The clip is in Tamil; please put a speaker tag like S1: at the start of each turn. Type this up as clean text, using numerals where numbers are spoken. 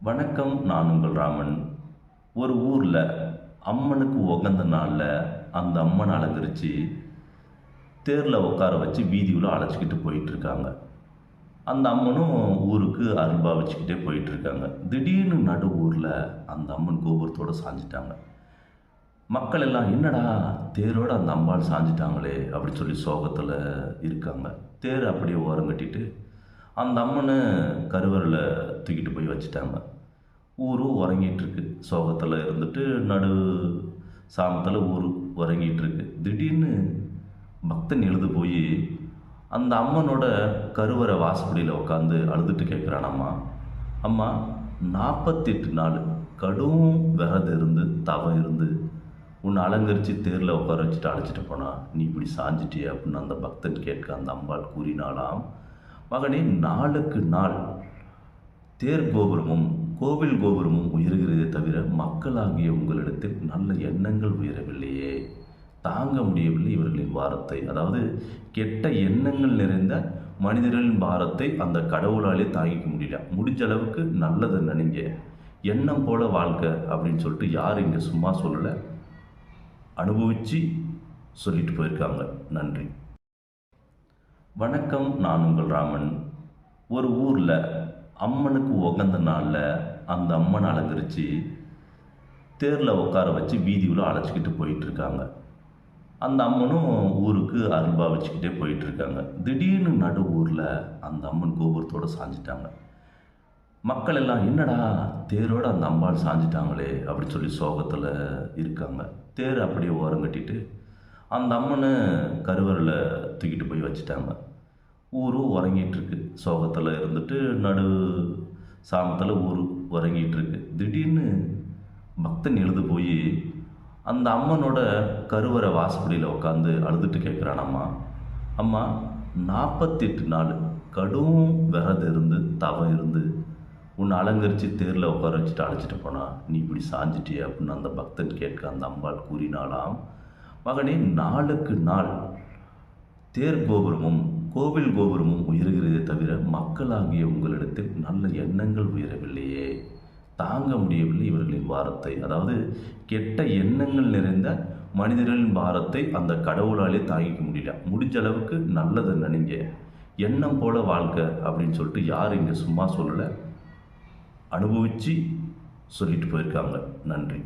S1: வணக்கம். நான் உங்கள் ராமன். ஒரு ஊரில் அம்மனுக்கு உகந்த நாளில் அந்த அம்மனை அலங்கரித்து தேரில் உட்கார வச்சு வீதியில் அழைச்சிக்கிட்டு போயிட்டுருக்காங்க. அந்த அம்மனும் ஊருக்கு அருள்பா வச்சுக்கிட்டே போயிட்டுருக்காங்க. திடீர்னு நடு ஊரில் அந்த அம்மன் கோபுரத்தோடு சாஞ்சிட்டாங்க. மக்கள் எல்லாம் என்னடா தேரோடு அந்த அம்பாள் சாஞ்சிட்டாங்களே அப்படின்னு சொல்லி சோகத்தில் இருக்காங்க. தேர் அப்படியே ஓரம் கட்டிட்டு அந்த அம்மனை கருவறையில் தூக்கிட்டு போய் வச்சுட்டாங்க. ஊரும் உறங்கிட்டுருக்கு. சோகத்தில் இருந்துட்டு நடு சாமத்தில் ஊர் உறங்கிட்டுருக்கு. திடீர்னு பக்தன் எழுது போய் அந்த அம்மனோட கருவறை வாசப்படியில் உட்காந்து அழுதுட்டு கேட்குறான், அம்மா அம்மா 48 நாள் கடும் விரதம் இருந்து தவம் இருந்து உன்னை அலங்கரித்து தேரில் உட்கார வச்சுட்டு அழைச்சிட்டு போனா நீ இப்படி சாஞ்சிட்டியே அப்படின்னு அந்த பக்தன் கேட்க அந்த அம்பாள் கூறினாலாம், மகனே, நாளுக்கு நாள் தேர் கோபுரமும் கோவில் கோபுரமும் உயர்கிறதே தவிர மக்களாகிய உங்களிடத்தில் நல்ல எண்ணங்கள் உயரவில்லையே. தாங்க முடியவில்லை இவர்களின் பாரத்தை. அதாவது கெட்ட எண்ணங்கள் நிறைந்த மனிதர்களின் பாரத்தை அந்த கடவுளாலே தாங்கிக்க முடியல. முடிஞ்ச அளவுக்கு நல்லதை நினைங்க, எண்ணம் போல வாழ்க்கை அப்படின்னு சொல்லிட்டு யார் இங்கே சும்மா சொல்லலை, அனுபவித்து சொல்லிட்டு போயிருக்காங்க. நன்றி. வணக்கம். நான் உங்கள் ராமன். ஒரு ஊரில் அம்மனுக்கு உகந்த நாளில் அந்த அம்மனை அலங்கரித்து தேரில் உட்கார வச்சு வீதியில் அழைச்சிக்கிட்டு போயிட்டுருக்காங்க. அந்த அம்மனும் ஊருக்கு அருள்பா வச்சுக்கிட்டே போயிட்டுருக்காங்க. திடீர்னு நடு ஊரில் அந்த அம்மன் கோபுரத்தோடு சாஞ்சிட்டாங்க. மக்கள் எல்லாம் என்னடா தேரோடு அந்த அம்பாள் சாஞ்சிட்டாங்களே அப்படின்னு சொல்லி சோகத்தில் இருக்காங்க. தேர் அப்படியே ஓரம் கட்டிட்டு அந்த அம்மனை கருவறையில் தூக்கிட்டு போய் வச்சுட்டாங்க. ஊரும் உறங்கிட்டுருக்கு. சோகத்தில் இருந்துட்டு நடு சாமத்தில் ஊர் உறங்கிட்டுருக்கு. திடீர்னு பக்தன் எழுது போய் அந்த அம்மனோட கருவறை வாசப்படியில் உட்காந்து அழுதுட்டு கேட்குறான், அம்மா அம்மா 48 நாள் கடும் விரதம் இருந்து தவம் இருந்து உன்னை அலங்கரித்து தேரில் உட்கார வச்சுட்டு அழைச்சிட்டு போனா நீ இப்படி சாஞ்சிட்டியே அப்படின்னு அந்த பக்தன் கேட்க அந்த அம்பாள் கூறினாலாம், மகனே, நாளுக்கு நாள் தேர் கோபுரமும் கோவில் கோபுரமும் உயர்கிறதே தவிர மக்களாகிய உங்களிடத்தில் நல்ல எண்ணங்கள் உயரவில்லையே. தாங்க முடியவில்லை இவர்களின் பாரத்தை. அதாவது கெட்ட எண்ணங்கள் நிறைந்த மனிதர்களின் பாரத்தை அந்த கடவுளாலே தாங்கிக்க முடியல. முடிஞ்ச அளவுக்கு நல்லதை நினைங்க, எண்ணம் போல வாழ்க்கை அப்படின்னு சொல்லிட்டு யார் இங்கே சும்மா சொல்லலை, அனுபவித்து சொல்லிட்டு போயிருக்காங்க. நன்றி.